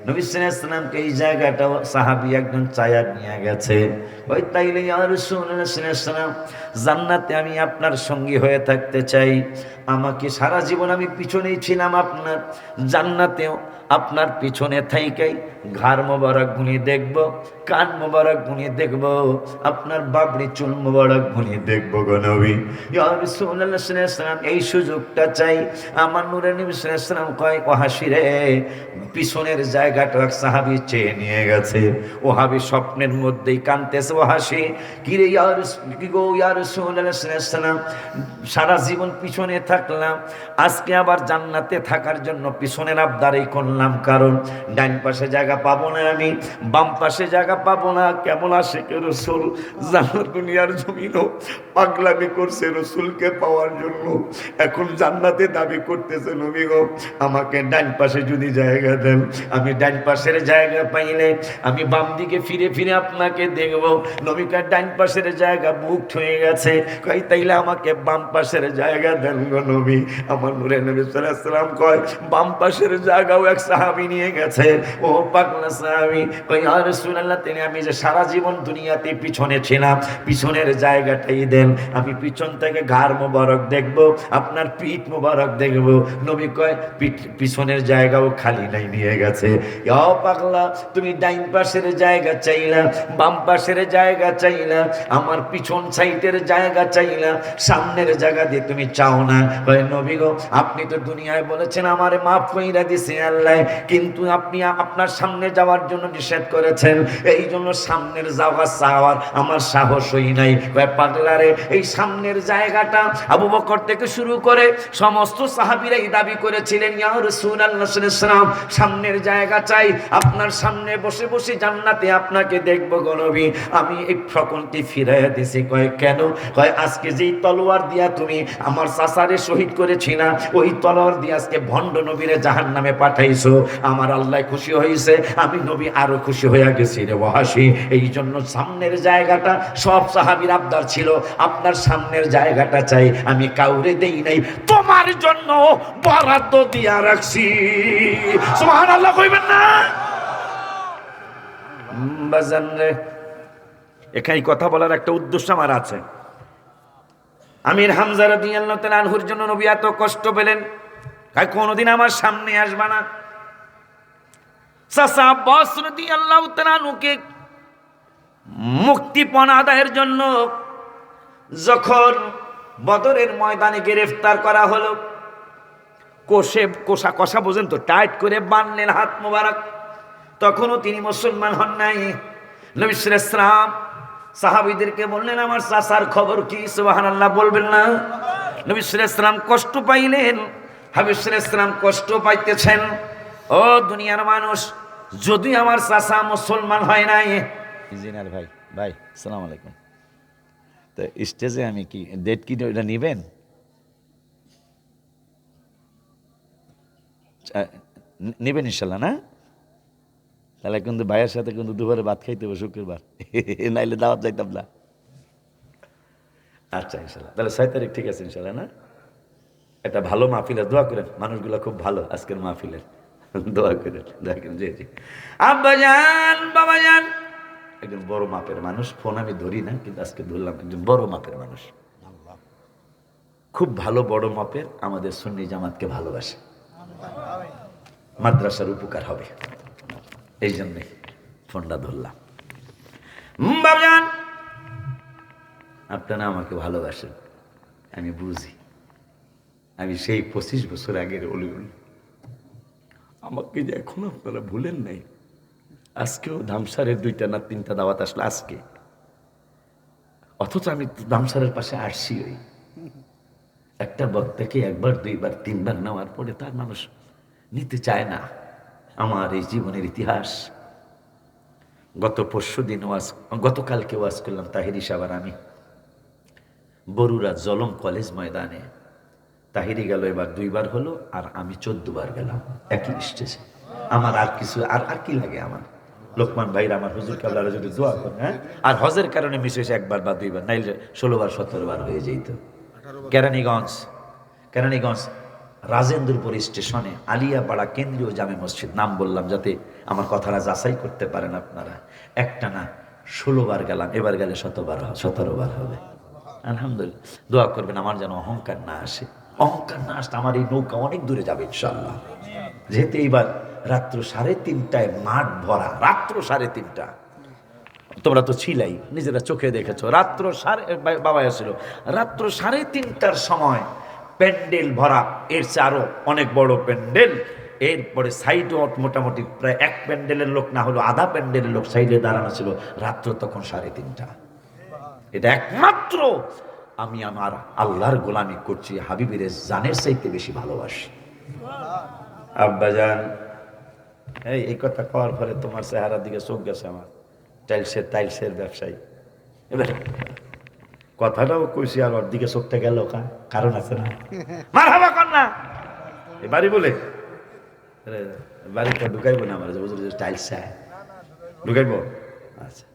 নবী সাল্লাল্লাহু আলাইহি ওয়াসাল্লামকে এই জায়গাটা সাহাবী একজন চায়া নিয়ে গেছে। ওই তাইলে ইয়া রাসূলুল্লাহ সাল্লাল্লাহু আলাইহি ওয়াসাল্লাম, জান্নাতে আমি আপনার সঙ্গী হয়ে থাকতে চাই। আমাকে সারা জীবন আমি পিছনেই ছিলাম আপনার, জান্নাতেও আপনার পিছনে থাইকাই ঘাড় মোবারক গুনি দেখব, কান মোবারক গুনি দেখব, আপনার বাবরি চুল মোবারক গুনি দেখব গো নবী। ইয়া রাসূলুল্লাহ সাল্লাল্লাহু আলাইহি ওয়াসাল্লাম, এই সুযোগটা চাই। আমার নূরের নবী সাল্লাল্লাহু আলাইহি ওয়াসাল্লাম কয়, ওয়াহাশি রে, পিছনের জায়গাটা এক সাহাবী চেয়ে নিয়ে গেছে। ওহাবী স্বপ্নের মধ্যেই কাঁদতেছে। ওয়াহাশি, কি রে ইয়া রাসূলুল্লাহ সাল্লাল্লাহু আলাইহি ওয়াসাল্লাম, সারা জীবন পিছনে থাকলাম, আজকে আবার জান্নাতে থাকার জন্য পিছনের আবদারই করলাম, কারণ ডান পাশে জায়গা পাবো না, আমি বাম পাশে জায়গা পাবো না। কেমন আশিকে রাসূল জান্নাত দুনিয়ার জমিনও পাগলামি করছে রাসূলকে পাওয়ার জন্য, এখন জান্নাতে দাবি করতেছে, নবী গো আমাকে ডান পাশে যদি জায়গা দেন, আমি ডান পাশের জায়গা পাইলে আমি বাম দিকে ফিরে ফিরে আপনাকে দেখব। নবী কয় ডান পাশের জায়গা বুকড হয়ে গেছে, কয় তাইলে আমাকে বাম পাশের জায়গা দেন গো নবী। আমার নূরে নবী সাল্লাল্লাহু আলাইহি ওয়াসাল্লাম কয় বাম পাশের জায়গাও এক সাহাবী নিয়ে গেছে। ও পাগলা সাহাবী কয় ইয়া রাসূলুল্লাহ, তিনি আমি যে সারা জীবন দুনিয়াতে পিছনে ছিলাম, পিছনের জায়গাটাই দেন, আমি পিছন থেকে ঘাড় মোবারক দেখব, আপনার পিঠ মোবারক দেখব। নবী কয় পিছনের জায়গাও খালি নাই, নিয়ে গেছে। ইয়া পাগলা, তুমি ডাইন পাশের জায়গা চাইলা, বাম পাশের জায়গা চাইলা, আমার পিছন সাইডের জায়গা চাইলা, সামনের জায়গা দিয়ে তুমি চাও না। কয় নবী গো, আপনি তো দুনিয়ায় বলেছেন আমারে মাফ কইরা দিছে আল্লাহ, কিন্তু আপনি আপনার সামনে যাওয়ার জন্য নিষেধ করেছেন, এই জন্য সামনের যাওয়া চাওয়ার আমার সাহস হই নাই। কয় পাগলা রে, এই সামনের জায়গাটা আবু বকর থেকে শুরু করে সমস্ত সাহাবীরা এই দাবি করেছিলেন, ইয়া রাসূলুল্লাহ সাল্লাল্লাহু আলাইহি ওয়াসাল্লাম সামনের জায়গা চাই, আপনার সামনে বসে বসে জান্নাতে আপনাকে দেখব গো নবী। আমি এই সকলকে ফিরাইয়া দিছি। কয় কেন? কয় আজকে যেই তলোয়ার দিয়া তুমি আমার চাচারে শহীদ করেছিলা, ওই তলোয়ার দিয়ে আজকে ভণ্ড নবীরে জাহান্নামে পাঠাইছো, আমার আল্লাহ খুশি হয়েছে, আমি নবী আরো খুশি হয়ে গেছি রে ওয়াহাশী। এই জন্য সামনের জায়গাটা সব সাহাবীর আবদার ছিল, আপনার সামনের জায়গাটা চাই, আমি কাউরে দেই নাই, তোমার জন্য বরাদ্দ দিয়া রাখছি। সুবহানাল্লাহ কইবেন না? বাজান রে, এখানে কথা বলার একটা উদ্দেশ্য আমার আছে। আমির হামজা রাদিয়াল্লাহু তাআলা আনহুর জন্য নবী এত কষ্ট পেলেন, কয় কোনদিন আমার সামনে আসবা না। চাচা আব্বাস রাদিয়াল্লাহু তাআলা আনহুকে মুক্তিপণ আদায়ের জন্য যখন বদরের ময়দানে গ্রেফতার করা হলো, কষা বোঝেন তো, টাইট করে বানলেন হাত মোবারক, তখনও তিনি মুসলমান হন নাই। নবী সাল্লাল্লাহু আলাইহি ওয়াসাল্লাম সাহাবীদেরকে বললেন আমার চাচার খবর কি? সুবহানাল্লাহ বলবেন না? নবী সাল্লাল্লাহু আলাইহি ওয়াসাল্লাম কষ্ট পাইলেন, হাবিব সাল্লাল্লাহু আলাইহি ওয়াসাল্লাম কষ্ট পাইতেছেন। ও দুনিয়ার মানুষ, যদি আমার চাচা মুসলমান হয় নাই। ইঞ্জিনিয়ার ভাই, আসসালামু আলাইকুম। তো স্টেজে আমি কি ডেট কি এটা নেবেন? নেবেন ইনশাল্লাহ না? তাহলে কিন্তু ভাইয়ের সাথে কিন্তু দুপুরে ভাত খাইতে হবে শুক্রবার, নাইলে দাওয়াত যাইতাম না। আচ্ছা ইনশাল্লাহ, তাহলে 6 তারিখ ঠিক আছে ইনশাল্লাহ না? একটা ভালো মাহফিলের দোয়া করেন, মানুষগুলো খুব ভালো আজকের মাহফিলের, দোয়া করেন। জি জি আব্বাজান বাবাজান, একজন বড় মাপের মানুষ, ফোন আমি ধরি না কিন্তু আজকে ধরলাম, একজন বড় মাপের মানুষ, খুব ভালো বড় মাপের, আমাদের সুন্নি জামাতকে ভালোবাসে, মাদ্রাসার উপকার হবে, এই জন্যে ফোনটা ধরলাম। বাবাজান, আপনারা আমাকে ভালোবাসেন, আমি বুঝি, আমি সেই 25 বছর আগের অলিউল, আমাকে যে এখনো আপনারা ভুলেন নাই। আজকেও ধামসারের 2টা না 3টা দাওয়াত আসলো আজকে, অথচ আমি ধামসারের পাশে আসছি। ওই একটা বক্তাকে 1বার 2বার 3বার নেওয়ার পরে তার মানুষ নিতে চায় না। আমার এই জীবনের ইতিহাস, গতকালকে ওয়াজ করলাম তাহিরি সাহেব আর আমি, বরুড়া জলম কলেজ ময়দানে। তাহিরি গেল এবার 2বার হলো, আর আমি 14 বার গেলাম একই স্টেজে। আমার আর কিছু আর কি লাগে? আমার লোকমান ভাইরা আমার হুজুর কাবলারা যদি দোয়া করেন, হ্যাঁ, আর হজের কারণে মিস হয়েছে 1বার বা 2বার, নাইলে 16 বার 17 বার হয়ে যেত। কেরানীগঞ্জ রাজেন্দ্রপুর স্টেশনে আলিয়াপাড়া কেন্দ্রীয় জামে মসজিদ, নাম বললাম যাতে আমার কথাটা যাচাই করতে পারেন আপনারা। একটা না 16 বার গেলাম, এবার গেলে 17 বার হবে। আলহামদুলিল্লাহ, দোয়া করবেন আমার যেন অহংকার না আসে। অহংকার না আসলে আমার এই নৌকা অনেক দূরে যাবে ইনশাআল্লাহ। যেহেতু এইবার রাত্র 3:30টায় মাঠ ভরা, রাত্র 3:30, তোমরা তো ছিলাই, নিজেরা চোখে দেখেছো। বাবা আসছিল রাত্র 3:30টার সময় প্যান্ডেল ভরা, এর চেয়ে আরো অনেক বড় প্যান্ডেল, এরপরে সাইডও মোটামুটি প্রায় 1 প্যান্ডেলের লোক না হলো আধা প্যান্ডেলের লোক সাইডে দাঁড়ানো ছিল। রাত্র তখন 3:30। এটা একমাত্র আমি আমার আল্লাহর গোলামি করছি, হাবিবের জানের চাইতে বেশি ভালোবাসি। আব্বাজান, এই কথা কওয়ার পরে তোমার চেহারার দিকে চোখ গেছে আমার, টাইলসের ব্যবসায়ী। এবার কথাটাও কইছি আর ওর দিকে চোখটা গেল, কারণ আছে না? মারহাবা কর না এবারই বলে বাড়িতে ঢুকাইবো না আমার টাইলস চায় ঢুকাইবো আচ্ছা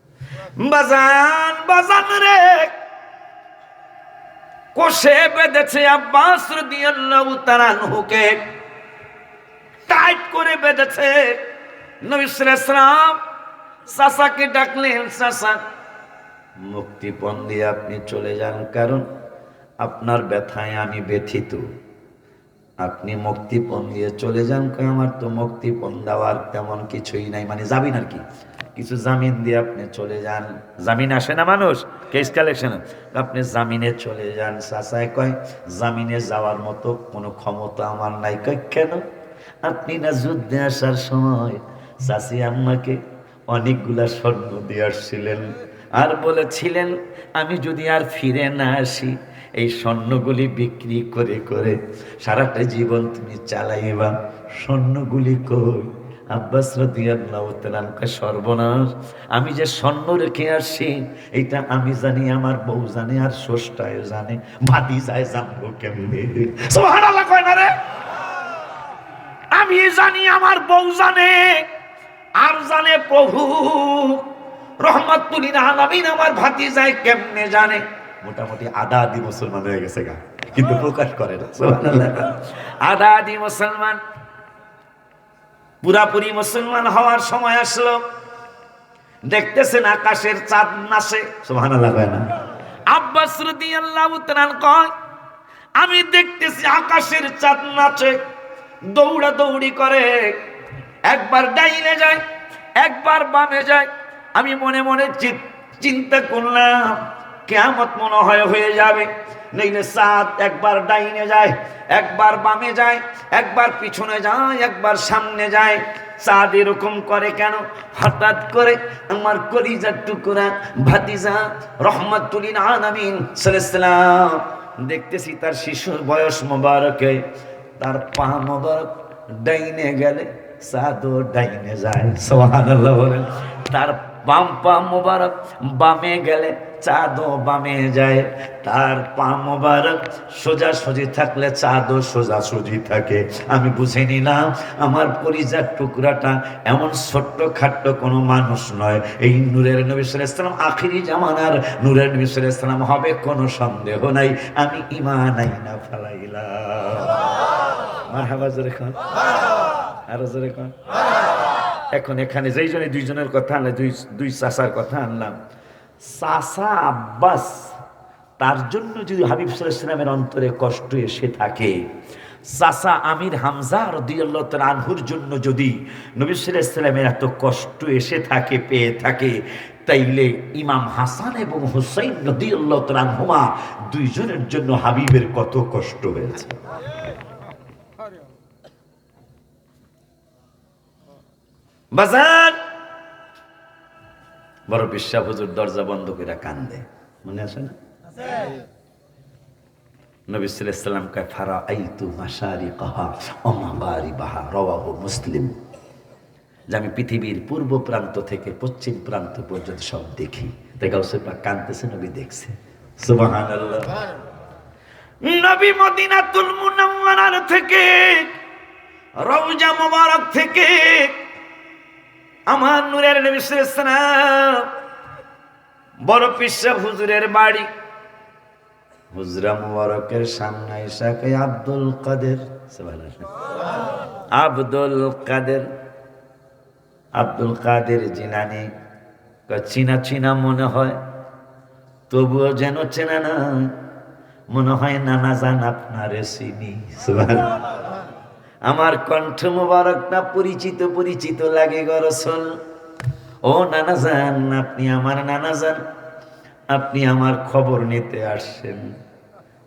বাজান বাজান রে কোষে বেঁধেছে আব্বাস রাদিয়াল্লাহু তাআলা আনহুকে টাইট করে বেঁধেছে নবী সাল্লাল্লাহু আলাইহি ওয়াসাল্লাম চাচাকে ডাকলেন চাচা মুক্তিপণ দিয়ে আপনি চলে যান কারণ আপনার ব্যথায় আমি ব্যথিত আপনি মুক্তিপণ দিয়ে চলে যান আমার তো মুক্তিপণ দেওয়ার তেমন কিছুই নাই মানে জামিন আর কি কিছু জামিন দিয়ে আপনি চলে যান জামিন আসে না মানুষ কেস কালেকশন আপনি জামিনে চলে যান চাচায় কয় জামিনে যাওয়ার মতো কোনো ক্ষমতা আমার নাই কয় কেন আপনি না যুদ্ধে আসার সময় চাচি আম্মাকে অনেকগুলা স্বর্ণ দিয়ে আসছিলেন আর বলেছিলেন আমি যদি আর ফিরে না আসি এই স্বর্ণগুলি বিক্রি করে করে সারাটা জীবন তুমি চালাইবা স্বর্ণগুলি কই আব্বাস রাদিয়াল্লাহু তাআলা সর্বনাশ আমি যে স্বর্ণ রেখে আসছি এটা আমি জানি আমার বউ জানে আর ষষ্ঠায় জানে ভাতিজায় জানবো কেমনে সুবহানাল্লাহ কয় না রে আমি জানি আমার বউ জানে আর জানে প্রভু রহমাতুল লিল আলামিন আমার ভাতিজায় কেমনে জানে মোটামুটি আধা আধি মুসলমান হয়ে গেছে গা কিন্তু প্রকাশ করে না সুবহানাল্লাহ আধা আধি মুসলমান পুরাপুরি মুসলমান হওয়ার সময় আসলো দেখতেছেন আকাশের চাঁদ নাচে সুবহানাল্লাহ কয় না আব্বাস রাদিয়াল্লাহু তাআলা কয় আমি দেখতেছি আকাশের চাঁদ নাচে দৌড়া দৌড়ি করে একবার ডাইনে যায় একবার বামে যায় আমি মনে মনে চিন্তা করলাম কিয়ামত মনে হয় হয়ে যাবে নইলে চাঁদ একবার ডাইনে যায় একবার বামে যায় একবার পিছনে যায় একবার সামনে যায় চাঁদ এরকম করে কেন হঠাৎ করে আমার কলিজার টুকরা ভাতিজা রহমাতুল লিল আলামিন সাল্লাল্লাহু আলাইহি ওয়াসাল্লাম দেখতেছি তার শিশুর বয়স মোবারকে তার পা মোবারক ডাইনে গেলে চাঁদও ডাইনে যায় সুবহানাল্লাহ বলেন তার বাম পা মোবারক বামে গেলে চাঁদও বামে যায় তার পা মোবারক সোজাসুজি থাকলে চাঁদও সোজাসুজি থাকে আমি বুঝে নিলাম আমার পরিজার টুকরাটা এমন ছোট্ট খাট্ট কোনো মানুষ নয় এই নূরের নবী সাল্লাল্লাহু আলাইহি ওয়াসাল্লাম আখিরি জামানার নূরের নবী সাল্লাল্লাহু আলাইহি ওয়াসাল্লাম হবে কোনো সন্দেহ নাই আমি ঈমান আইনা ফেলাইলাম মারহাবা জোরে খান আরো জোরে খান এখন এখানে যেই জন্য দুইজনের কথা আনলাম দুই চাচার কথা আনলাম চাচা আব্বাস তার জন্য যদি হাবিব সাল্লাল্লাহু আলাইহি ওয়াসাল্লামের অন্তরে কষ্ট এসে থাকে চাচা আমির হামজা রাদিয়াল্লাহু তাআলা আনহুর জন্য যদি নবী সাল্লাল্লাহু আলাইহি ওয়াসাল্লামের এত কষ্ট এসে থাকে পেয়ে থাকে তাইলে ইমাম হাসান এবং হুসাইন রাদিয়াল্লাহু তাআলা আনহুমা দুইজনের জন্য হাবিবের কত কষ্ট হয়েছে বাজার বড় বিশ্বাস হুজুর দরজা বন্ধ করে কান্দে মনে আছে না নবী সাল্লাল্লাহু আলাইহি ওয়াসাল্লাম কা ফারাআইতু মাশারিকাহা ওয়া মাগারিবাহা রাওয়াহু মুসলিম যে আমি পৃথিবীর পূর্ব প্রান্ত থেকে পশ্চিম প্রান্ত পর্যন্ত সব দেখি তাই গাউসে পাক কাঁদতেছে নবী দেখছে সুবহানাল্লাহ নবী মদিনাতুল মুনাওয়ারার থেকে রওজা মুবারক থেকে আমার নূরের নবী সাল্লাল্লাহু আলাইহি ওয়াসাল্লাম বড় পিসা হুজুরের বাড়ি হুজরা মুবারকের সামনে এসে কয় আব্দুল কাদের সুবহানাল্লাহ আব্দুল কাদের জিলানী চিনা চিনা মনে হয় তবুও যেন চেনা না মনে হয় নানা জান আপনারে চিনি সুবহানাল্লাহ আমার কণ্ঠ মুবারকটা পরিচিত পরিচিত লাগে গো রাসূল ও নানা জান আপনি আমার নানা জান আপনি আমার খবর নিতে আসছেন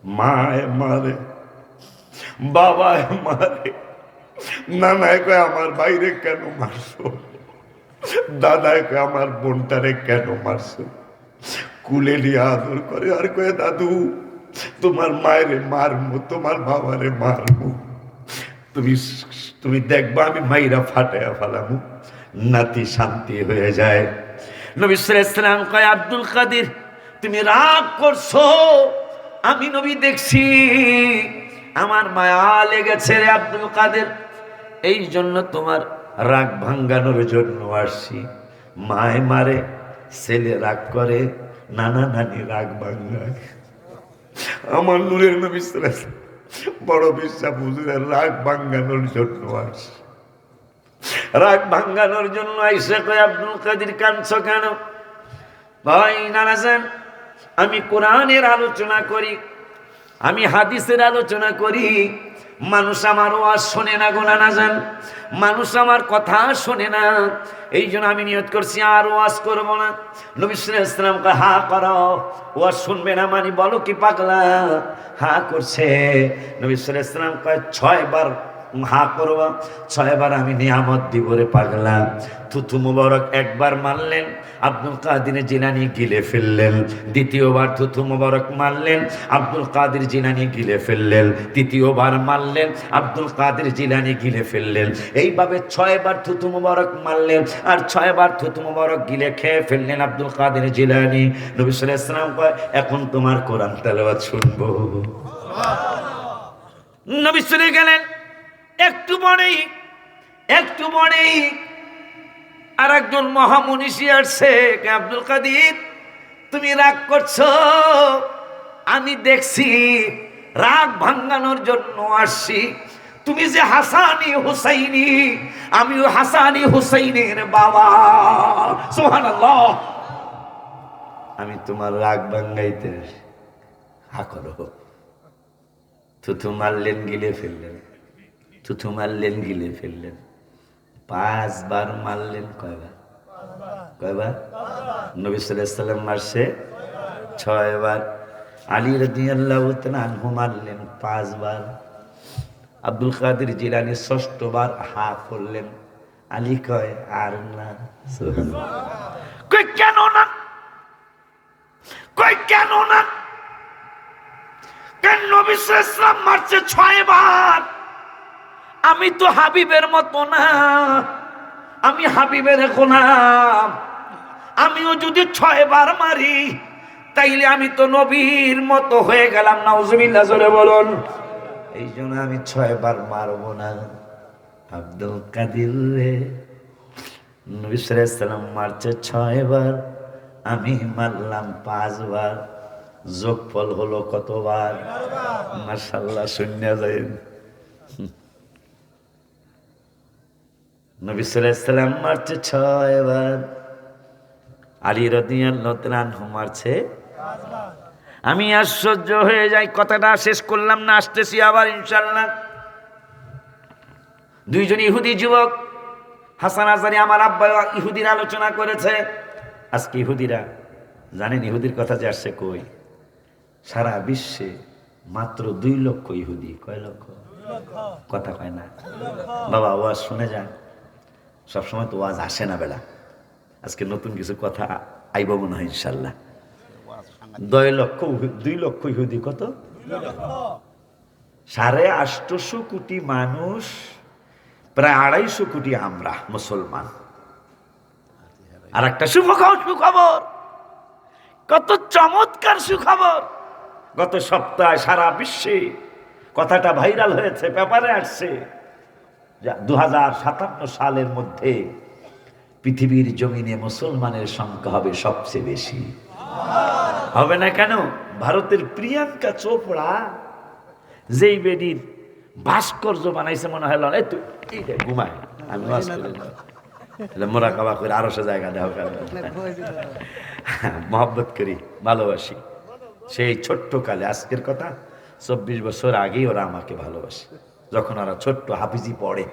মায় মারে বাবায় মারে নানায় কয় আমার বাইরে কেন মারছো দাদায় কয় আমার বোনটারে কেন মারছো কুলে নিয়ে আদর করে আর কয় দাদু তোমার মায়েরে মারমু তোমার বাবারে মারমু তুমি দেখবা আমি মাইরা ফাটায়া ফেলামু নাতি শান্তি হয়ে যায় নবী সাল্লাল্লাহু আলাইহি ওয়াসাল্লাম কয় আব্দুল কাদের তুমি রাগ করছো আমি নবী দেখছি আমার মায়া লেগেছে রে আব্দুল কাদের এই জন্য তোমার রাগ ভাঙ্গানোর জন্য আসছি। মায় মারে, ছেলে রাগ করে, নানা নানি রাগ ভাঙ্গায়। আমার নূরের নবী সাল্লাল্লাহু আলাইহি ওয়াসাল্লাম বড় বিশ্বাস হুজুরের রাগ ভাঙ্গানোর জন্য আসছে। রাগ ভাঙ্গানোর জন্য আইসা কয়, আব্দুল কাদের কাঁদছো কেন? ভাই নানাজান, আমি কোরআনের আলোচনা করি, আমি হাদিসের আলোচনা করি, মানুষ আমার ওয়াজ শোনে না গো নানাজান, মানুষ আমার কথা শোনে না। এই জন্য আমি নিয়ত করছি আর ওয়াজ করব না। নবী সাল্লাল্লাহু আলাইহি ওয়াসাল্লাম কয়, হা করো, ওয়াজ শুনবে না মানে বলো কি পাগলা? হা করছে। নবী সাল্লাল্লাহু আলাইহি ওয়াসাল্লাম কয়, 6 বার হা করবা, 6 বার আমি নিয়ামত দিব রে পাগলা। থুথু মুবারক একবার মারলেন, আব্দুল কাদের জিলানী গিলে ফেললেন। দ্বিতীয়বার থুথু মুবারক মারলেন, আব্দুল কাদের জিলানী গিলে ফেললেন। তৃতীয়বার মারলেন, আব্দুল কাদের জিলানী গিলে ফেললেন। এইভাবে 6 বার থুথু মুবারক মারলেন আর 6 বার থুথু মুবারক গিলে খেয়ে ফেললেন আব্দুল কাদের জিলানী। নবী সাল্লাল্লাহু আলাইহি ওয়াসাল্লাম কয়, এখন তোমার কোরআন তেলাওয়াত শুনবো। নবী চলে গেলেন। একটু পরেই আর একজন মহামনীষী আসছে। আব্দুল কাদের, তুমি রাগ করছো, আমি দেখছি রাগ ভাঙ্গানোর জন্য আসছি। তুমি যে হাসানি হুসাইনি, আমিও হাসানি হুসাইনের বাবা। সুবহানাল্লাহ। আমি তোমার রাগ ভাঙ্গাইতে হা করো। থুথু মারলেন, গিলে ফেললেন, থুথু মারলেন, গিলে ফেললেন। 5 বার মারলেন। কয়বার? নবী সাল্লাল্লাহু আলাইহি ওয়াসাল্লাম মারছে 6 বার। আলী রাদিয়াল্লাহু তাআলা আনহু মারলেন 5 বার। আব্দুল কাদের জিলানী 6ষ্ঠ বার হা করলেন। আলী কয়, আর না। সুবহানাল্লাহ। কই কেন না? কই কেন না? কেন নবী সাল্লাল্লাহু আলাইহি ওয়াসাল্লাম মারছে 6 বার? আমি তো হাবিবের মতো না, আমি হাবিবের গোলাম। আমিও যদি 6 বার মারি তাইলে আমি তো নবীর মতো হয়ে গেলাম। নাউজুবিল্লাহ, জোরে বলুন। এই জন্য আমি 6 বার মারবো না। আব্দুল কাদের রে, নবী সাল্লাল্লাহু আলাইহি ওয়াসাল্লাম মারছে 6 বার, আমি মারলাম 5 বার। যোগফল হলো কতবার? মাশাআল্লাহ, শুনে যায়েন। নবী সাল্লাল্লাহু আলাইহি ওয়াসাল্লাম মারছে 6 বার, আলী রাদিয়াল্লাহু তাআলা আনহু মারছে 5 বার। আমি আশ্চর্য হয়ে যাই। কথাটা শেষ করলাম না, আসতেছি আবার ইনশাআল্লাহ। দুইজন ইহুদি যুবক, হাসান আজারি আমার আব্বা ইহুদির আলোচনা করেছে। আজকে ইহুদিরা জানেন ইহুদির কথা যে আসছে কই? সারা বিশ্বে মাত্র 2 লক্ষ ইহুদি। কয় লক্ষ? কথা কয় না বাবা, ওয়াজ শুনে যান। সবসময় তো ওয়াজ আসে না বেলা। আজকে নতুন কিছু কথা আইব মনে হয় ইনশাল্লাহ। 2 লক্ষ ইহুদি। কত? 850 কোটি মানুষ, প্রায় 250 কোটি আমরা মুসলমান। আর একটা সুখবর, কত চমৎকার সুখবর। গত সপ্তাহে সারা বিশ্বে কথাটা ভাইরাল হয়েছে, পেপারে আসছে। 2057 সালের মধ্যে পৃথিবীর জমিনে মুসলমানের সংখ্যা হবে সবচেয়ে বেশি। হবে না কেন? ভারতের প্রিয়াঙ্কা চোপড়া যেই বেডির ভাস্কর্য বানাইছে, মনে হয় ঘুমায়। আমি মোরাকাবা করে আরো সে জায়গা দেওয়া, মহব্বত করি, ভালোবাসি। সেই ছোট্ট কালে, আজকের কথা 24 বছর আগেই ওরা আমাকে ভালোবাসে। যখন ওরা ছোট্ট হাফিজি পড়ে,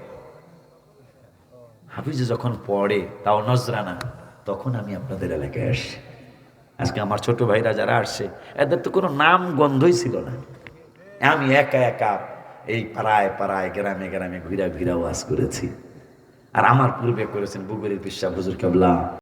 হাফিজি যখন পড়ে, তাও নজরানা, তখন আমি আপনাদের এলাকায় আসি। আজকে আমার ছোট ভাইরা যারা আসছে, এদের তো কোনো নাম গন্ধই ছিল না। আমি একা একা এই পাড়ায় গ্রামে গ্রামে ঘুরা ওয়াজ করেছি। আর আমার পূর্বে করেছেন বুগুরির পিসা হুজুর কেবলা।